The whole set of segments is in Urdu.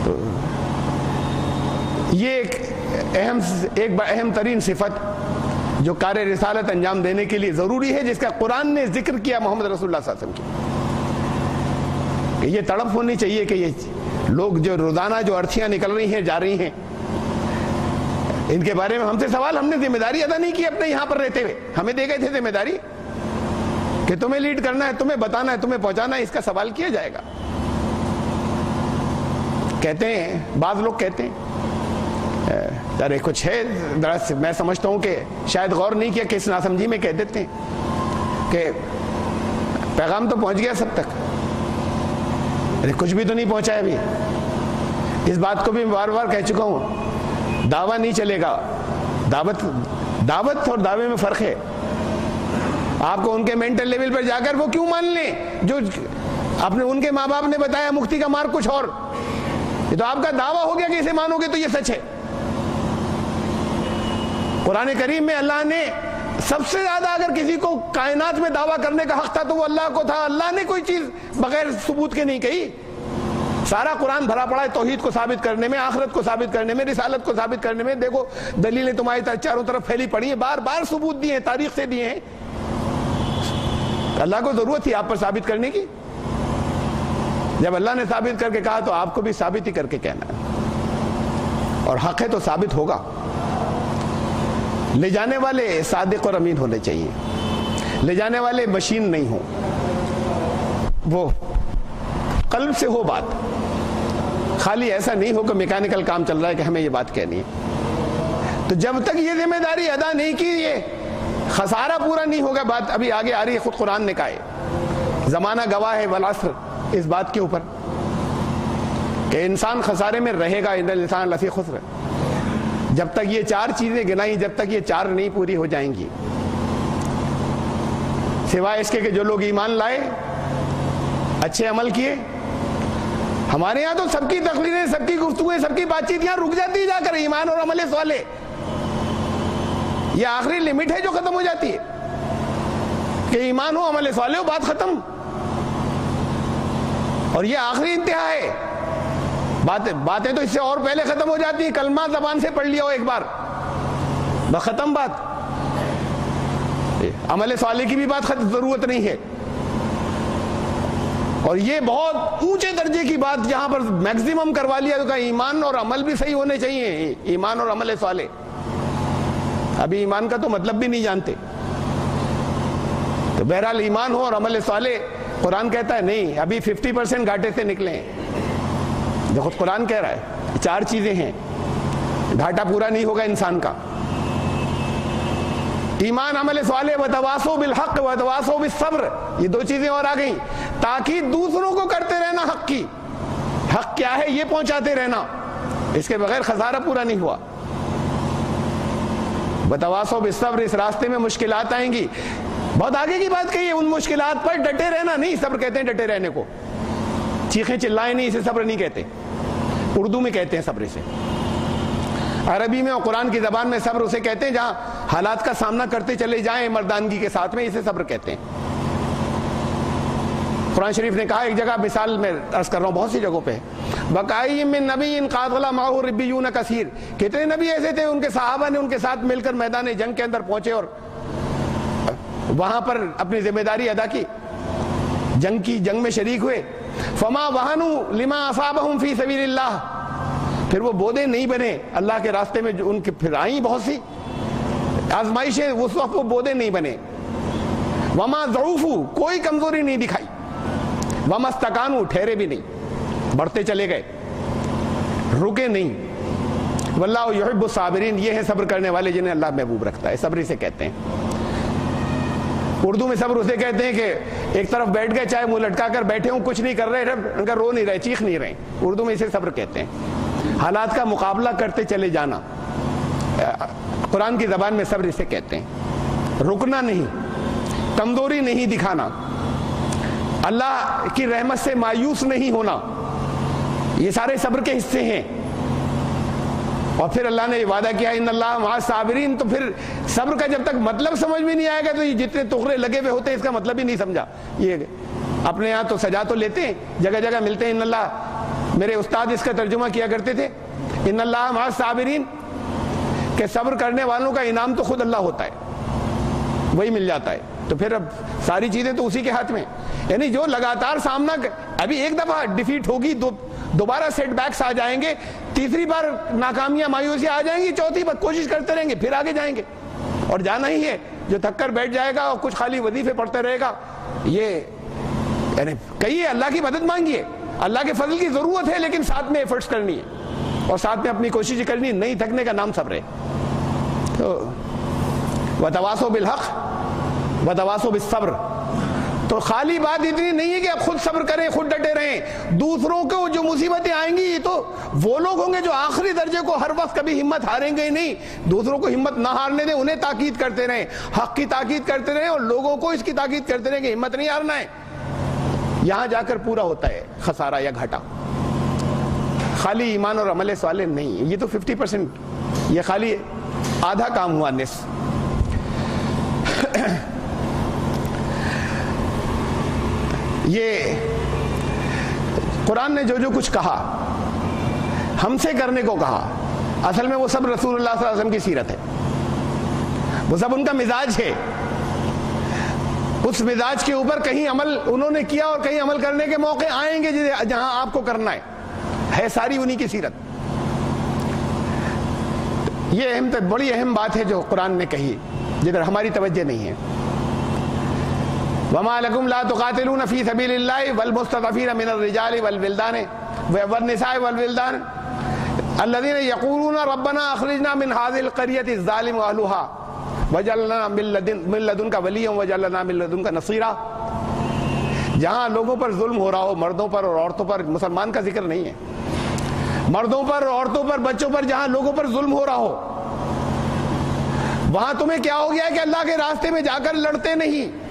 تو یہ ایک اہم ترین صفت جو کار رسالت انجام دینے کے لیے ضروری ہے، جس کا قرآن نے ذکر کیا محمد رسول اللہ صلی اللہ علیہ وسلم کی، کہ یہ تڑپ ہونی چاہیے کہ یہ لوگ جو روزانہ جو ارتھیاں نکل رہی ہیں جا رہی ہیں، ان کے بارے میں ہم سے سوال، ہم نے ذمہ داری ادا نہیں کی اپنے یہاں پر رہتے ہوئے، ہمیں دے گئے تھے ذمہ داری کہ تمہیں لیڈ کرنا ہے، تمہیں بتانا ہے، تمہیں پہنچانا ہے، اس کا سوال کیا جائے گا۔ کہتے ہیں بعض لوگ کہتے ہیں ارے کچھ ہے، میں سمجھتا ہوں کہ شاید غور نہیں کیا کہ اس ناسمجھی میں کہہ دیتے ہیں کہ پیغام تو پہنچ گیا سب تک، ارے کچھ بھی تو نہیں پہنچا ہے ابھی۔ اس بات کو بھی بار بار کہہ چکا ہوں، دعویٰ نہیں چلے گا، دعوت اور دعوے میں فرق ہے۔ آپ کو ان کے مینٹل لیول پر جا کر وہ کیوں مان لیں جو اپنے ان کے ماں باپ نے بتایا مفتی کا مار کچھ اور، یہ تو آپ کا دعویٰ ہو گیا کہ اسے مانو گے تو یہ سچ ہے۔ قرآن کریم میں اللہ نے سب سے زیادہ اگر کسی کو کائنات میں دعویٰ کرنے کا حق تھا تو وہ اللہ کو تھا۔ اللہ نے کوئی چیز بغیر ثبوت کے نہیں کہی، سارا قرآن بھرا پڑا ہے توحید کو ثابت کرنے میں، آخرت کو ثابت کرنے میں، رسالت کو ثابت کرنے میں۔ دیکھو دلیلیں تمہاری چاروں طرف پھیلی پڑی ہیں، بار بار ثبوت دیے ہیں، تاریخ سے دیے ہیں۔ اللہ کو ضرورت تھی آپ پر ثابت کرنے کی؟ جب اللہ نے ثابت کر کے کہا تو آپ کو بھی ثابت ہی کر کے کہنا ہے، اور حق ہے تو ثابت ہوگا۔ لے جانے والے صادق اور امین ہونے چاہیے، لے جانے والے مشین نہیں ہو، وہ قلب سے ہو بات، خالی ایسا نہیں ہو کہ میکینیکل کام چل رہا ہے کہ ہمیں یہ بات کہنی ہے۔ تو جب تک یہ ذمہ داری ادا نہیں کی، یہ خسارہ پورا نہیں ہوگا۔ بات ابھی آگے آ رہی ہے، خود قرآن نے کہا ہے، زمانہ گواہ ہے والعصر، اس بات کے اوپر کہ انسان خسارے میں رہے گا، ان الانسان لفی خسر۔ جب تک یہ چار چیزیں گنائی، جب تک یہ چار نہیں پوری ہو جائیں گی، سوائے اس کے کہ جو لوگ ایمان لائے، اچھے عمل کیے۔ ہمارے یہاں تو سب کی تقریریں، سب کی گفتگویں، سب کی بات چیت یہاں رک جاتی ہے جا کر ایمان اور عمل صالح۔ یہ آخری لمٹ ہے جو ختم ہو جاتی ہے کہ ایمان ہو، عمل صالح ہو، بات ختم۔ اور یہ آخری انتہا ہے۔ باتیں تو اس سے اور پہلے ختم ہو جاتی ہیں، کلمہ زبان سے پڑھ لیا ہو ایک بار، بس ختم بات۔ عمل صالح کی بھی بات ضرورت نہیں ہے۔ اور یہ بہت اونچے درجے کی بات جہاں پر میکسیمم کروا لیا تو ایمان اور عمل بھی صحیح ہونے چاہیے، ایمان اور عمل صالح۔ ابھی ایمان کا تو مطلب بھی نہیں جانتے، تو بہرحال ایمان ہو اور عمل صالح۔ قرآن کہتا ہے نہیں، ابھی 50% گھاٹے سے نکلے ہیں۔ جو خود قرآن کہہ رہا ہے چار چیزیں ہیں، گھاٹا پورا نہیں ہوگا انسان کا۔ ایمان، عمل صالح، وتواصوا بالحق وتواصوا بالصبر، یہ دو چیزیں اور آ گئیں، تاکہ دوسروں کو کرتے رہنا حق کی، حق کیا ہے یہ پہنچاتے رہنا، اس کے بغیر خسارہ پورا نہیں ہوا۔ وتواصوا بالصبر، اس راستے میں مشکلات آئیں گی، بہت آگے کی بات کہی ہے، ان مشکلات پر ڈٹے رہنا نہیں، صبر کہتے ہیں ڈٹے رہنے کو، چیخیں چلائیں نہیں، اسے صبر نہیں کہتے، اردو میں کہتے ہیں صبر سے، عربی میں اور قرآن کی زبان میں صبر اسے کہتے ہیں جہاں حالات کا سامنا کرتے چلے جائیں مردانگی کے ساتھ میں، اسے صبر کہتے ہیں۔ قرآن شریف نے کہا ایک جگہ، مثال میں عرض کر رہا ہوں، بہت سی جگہوں پہ، وَكَأَيٍّ مِّن نَبِيٍّ قَاتَلَ مَعَهُ رِبِّيُّونَ كَثِيرٌ، کتنے نبی ایسے تھے ان کے صحابہ نے ان کے ساتھ مل کر میدان جنگ کے اندر پہنچے اور وہاں پر اپنی ذمہ داری ادا کی، جنگ میں شریک ہوئے۔ فما وہنوا لما اصابهم فی سبیل اللہ، پھر وہ بودے نہیں بنے اللہ کے راستے میں، جو ان کے پھر آئیں بہت سی آزمائشیں، اس وقت وہ بودے نہیں بنے۔ وما ضعفوا، کوئی کمزوری نہیں دکھائی۔ وما استکانوا، ٹھہرے بھی نہیں، بڑھتے چلے گئے، رکے نہیں۔ واللہ یحب الصابرین، یہ ہے صبر کرنے والے جنہیں اللہ محبوب رکھتا ہے، صبر اسے کہتے ہیں۔ اردو میں صبر اسے کہتے ہیں کہ ایک طرف بیٹھ گئے، چاہے منہ لٹکا کر بیٹھے ہوں، کچھ نہیں کر رہے، ان کا رو نہیں رہے، چیخ نہیں رہے، اردو میں اسے صبر کہتے ہیں۔ حالات کا مقابلہ کرتے چلے جانا، قرآن کی زبان میں صبر اسے کہتے ہیں۔ رکنا نہیں، کمزوری نہیں دکھانا، اللہ کی رحمت سے مایوس نہیں ہونا، یہ سارے صبر کے حصے ہیں۔ اور پھر اللہ نے یہ وعدہ کیا ان اللہ مع الصابرین، تو پھر صبر کا جب تک مطلب سمجھ میں نہیں آئے گا تو یہ جتنے تخرے لگے ہوئے ہوتے ہیں اس کا مطلب ہی نہیں سمجھا۔ یہ اپنے یہاں تو سجا تو لیتے ہیں، جگہ جگہ ملتے ہیں ان اللہ میرے استاد اس کا ترجمہ کیا کرتے تھے ان اللہ مع الصابرین، کہ صبر کرنے والوں کا انعام تو خود اللہ ہوتا ہے، وہی مل جاتا ہے. تو پھر اب ساری چیزیں تو اسی کے ہاتھ میں، یعنی جو لگاتار سامنا ابھی ایک دفعہ ڈیفیٹ ہوگی، دوبارہ سیٹ بیکس آ جائیں گے، تیسری بار ناکامیاں مایوسیاں آ جائیں گی، چوتھی بار کوشش کرتے رہیں گے، پھر آگے جائیں گے. اور جانا ہی ہے. جو تھک کر بیٹھ جائے گا اور کچھ خالی وظیفے پڑھتے رہے گا، یہ یعنی کہیے اللہ کی مدد مانگیے، اللہ کے فضل کی ضرورت ہے، لیکن ساتھ میں ایفرٹس کرنی ہے اور ساتھ میں اپنی کوشش کرنی ہے. نہیں تھکنے کا نام صبر ہے. تو وتواصوا بالحق وتواصوا بالصبر. تو خالی بات اتنی نہیں ہے کہ آپ خود صبر کریں، خود ڈٹے رہیں. دوسروں کو جو مصیبتیں آئیں گی، یہ تو وہ لوگ ہوں گے جو آخری درجے کو ہر وقت کبھی ہمت ہاریں گے ہی نہیں. دوسروں کو ہمت نہ ہارنے دیں، انہیں تاکید کرتے رہیں، حق کی تاکید کرتے رہیں، اور لوگوں کو اس کی تاکید کرتے رہیں کہ ہمت نہیں ہارنا ہے. یہاں جا کر پورا ہوتا ہے خسارہ یا گھاٹا. خالی ایمان اور عمل صالح نہیں، یہ تو 50%، یہ خالی آدھا کام ہوا. نصف یہ قرآن نے جو جو کچھ کہا، ہم سے کرنے کو کہا، اصل میں وہ سب رسول اللہ صلی اللہ علیہ وسلم کی سیرت ہے، وہ سب ان کا مزاج ہے. اس مزاج کے اوپر کہیں عمل انہوں نے کیا اور کہیں عمل کرنے کے موقع آئیں گے جہاں آپ کو کرنا ہے ساری انہی کی سیرت. یہ بڑی اہم بات ہے جو قرآن نے کہی، جدھر ہماری توجہ نہیں ہے. وما لكم لا تقاتلون في سبيل الله والمستضعفين من الرجال والولدان والنساء والولدان الذين يقولون ربنا اخرجنا من هذه القرية الظالم اهلها واجعل لنا من لدنك وليا واجعل لنا من لدنك نصيرا. جہاں لوگوں پر ظلم ہو رہا ہو، مردوں پر اور عورتوں پر، مسلمان کا ذکر نہیں ہے، مردوں پر، عورتوں پر، بچوں پر، جہاں لوگوں پر ظلم ہو رہا ہو، وہاں تمہیں کیا ہو گیا کہ اللہ کے راستے میں جا کر لڑتے نہیں،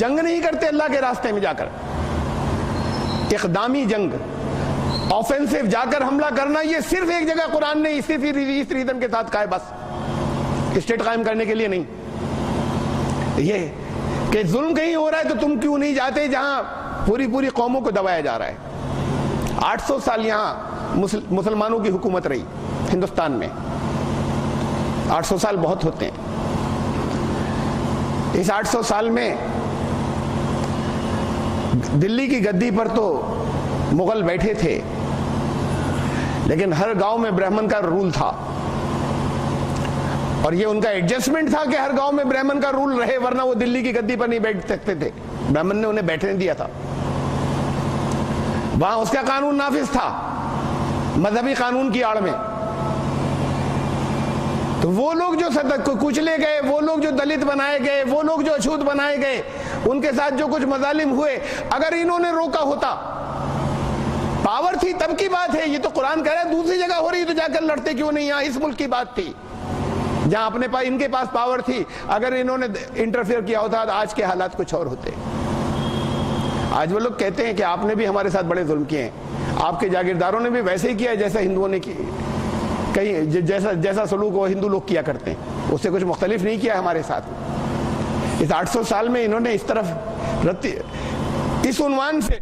جنگ نہیں کرتے اللہ کے راستے میں جا کر. اقدامی جنگ، آفینسو، جا کر حملہ کرنا، یہ صرف ایک جگہ قرآن نے اس ریزن کے ساتھ کہا ہے، بس اسٹیٹ قائم کرنے کے لیے نہیں. یہ کہ ظلم کہیں ہو رہا ہے تو تم کیوں نہیں جاتے جہاں پوری قوموں کو دبایا جا رہا ہے. 800 سال یہاں مسلمانوں کی حکومت رہی ہندوستان میں. 800 سال بہت ہوتے ہیں. اس 800 سال میں دلی کی گدی پر تو مغل بیٹھے تھے، لیکن ہر گاؤں میں برہمن کا رول تھا، اور یہ ان کا ایڈجسٹمنٹ تھا کہ ہر گاؤں میں برہمن کا رول رہے، ورنہ وہ دلی کی گدی پر نہیں بیٹھ سکتے تھے. برہمن نے انہیں بیٹھنے دیا تھا. وہاں اس کا قانون نافذ تھا مذہبی قانون کی آڑ میں. تو وہ لوگ جو کچلے گئے، وہ لوگ جو دلت بنائے گئے، وہ لوگ جو اچھوت بنائے گئے، ان کے ساتھ جو کچھ مظالم ہوئے، اگر انہوں نے روکا ہوتا، پاور تھی تب کی بات ہے. یہ تو قرآن کہہ رہا ہے دوسری جگہ ہو رہی تو جا کر لڑتے کیوں نہیں؟ یہاں اس ملک کی بات تھی جہاں اپنے پاس ان کے پاس پاور تھی. اگر انہوں نے انٹرفیئر کیا ہوتا تو آج کے حالات کچھ اور ہوتے. آج وہ لوگ کہتے ہیں کہ آپ نے بھی ہمارے ساتھ بڑے ظلم کیے ہیں، آپ کے جاگیرداروں نے بھی ویسے ہی کیا جیسا ہندوؤں نے کی، کہیں جیسا سلوک وہ ہندو لوگ کیا کرتے ہیں، اس سے کچھ مختلف نہیں کیا ہمارے ساتھ. اس 800 سال میں انہوں نے اس طرف اس عنوان سے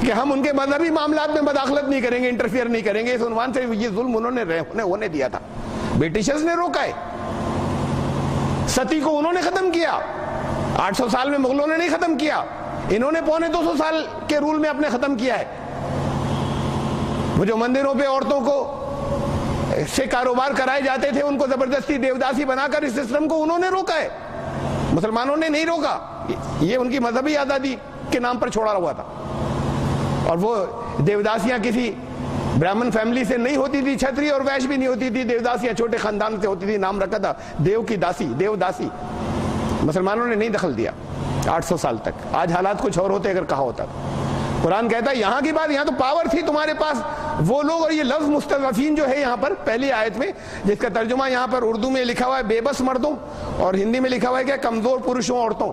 کہ ہم ان کے مذہبی معاملات میں مداخلت نہیں کریں گے، انٹرفیئر نہیں کریں گے، اس عنوان سے یہ ظلم انہوں نے ہونے دیا تھا. برٹشرز نے روکا ہے. ستی کو انہوں نے ختم کیا. 800 سال میں مغلوں نے نہیں ختم کیا، انہوں نے 250 سال کے رول میں اپنے ختم کیا ہے. وہ جو مندروں پہ عورتوں کو سے کاروبار کرائے جاتے تھے، ان کو زبردستی دیوداسی بنا کر اس سسٹم کو انہوں نے روکا ہے. مسلمانوں نے نہیں روکا. یہ ان کی مذہبی آزادی کے نام پر چھوڑا ہوا تھا. اور وہ دیوداسیاں کسی برہمن فیملی سے نہیں ہوتی تھی، چھتری اور ویش بھی نہیں ہوتی تھی. دیوداسیاں چھوٹے خاندان سے ہوتی تھی. نام رکھا تھا دیو کی داسی، دیوداسی. مسلمانوں نے نہیں دخل دیا 800 سال تک. آج حالات کچھ اور ہوتے اگر کہا ہوتا. قرآن کہتا ہے یہاں کی بات، یہاں تو پاور تھی تمہارے پاس. وہ لوگ، اور یہ لفظ مستضعفین جو ہے یہاں پر پہلی آیت میں، جس کا ترجمہ یہاں پر اردو میں لکھا ہوا ہے بے بس مردوں، اور ہندی میں لکھا ہوا ہے کہ کمزور پرشوں، عورتوں.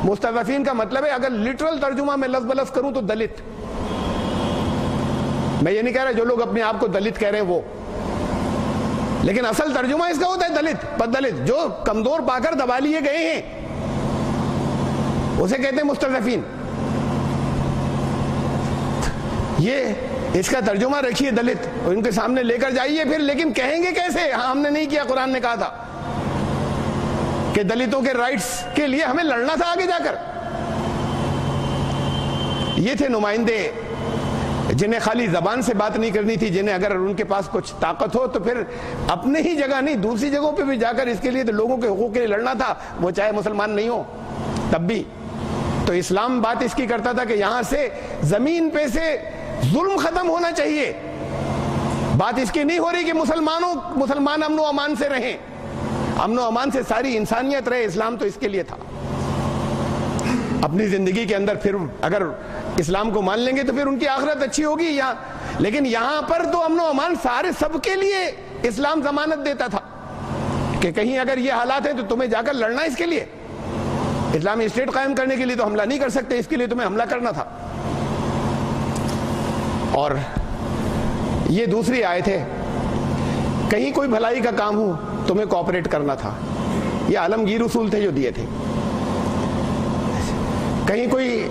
مستضعفین کا مطلب ہے، اگر لٹرل ترجمہ میں لفظ بلفظ کروں تو دلت. میں یہ نہیں کہہ رہا جو لوگ اپنے آپ کو دلت کہہ رہے ہیں وہ، لیکن اصل ترجمہ اس کا ہوتا ہے دلت، بددلت، جو کمزور پا کر دبا لیے گئے ہیں، اسے کہتے ہیں مستضعفین. یہ اس کا ترجمہ رکھیے دلت، ان کے سامنے لے کر جائیے پھر، لیکن کہیں گے کیسے؟ ہاں ہم نے نہیں کیا، قرآن نے کہا تھا کہ دلتوں کے رائٹس کے لیے ہمیں لڑنا تھا آگے جا کر۔ یہ تھے نمائندے جنہیں خالی زبان سے بات نہیں کرنی تھی، جنہیں اگر ان کے پاس کچھ طاقت ہو تو پھر اپنے ہی جگہ نہیں دوسری جگہوں پہ بھی جا کر اس کے لیے تو لوگوں کے حقوق کے لیے لڑنا تھا، وہ چاہے مسلمان نہیں ہو تب بھی۔ تو اسلام بات اس کی کرتا تھا کہ یہاں سے زمین پہ سے ظلم ختم ہونا چاہیے، بات اس کی نہیں ہو رہی کہ مسلمان امن و امان سے رہیں، امن و امان سے ساری انسانیت رہے۔ اسلام تو اس کے لیے تھا۔ اپنی زندگی کے اندر پھر اگر اسلام کو مان لیں گے تو پھر ان کی آخرت اچھی ہوگی لیکن یہاں پر تو امن و امان سارے سب کے لیے اسلام ضمانت دیتا تھا کہ کہیں اگر یہ حالات ہیں تو تمہیں جا کر لڑنا اس کے لیے، اسلامی اسٹیٹ قائم کرنے کے لیے تو حملہ نہیں کر سکتے، اس کے لیے تمہیں حملہ کرنا تھا۔ اور یہ دوسری آیت ہے، کہیں کوئی بھلائی کا کام ہو تمہیں کوآپریٹ کرنا تھا، یہ عالمگیر اصول تھے جو دیے تھے۔ کہیں کوئی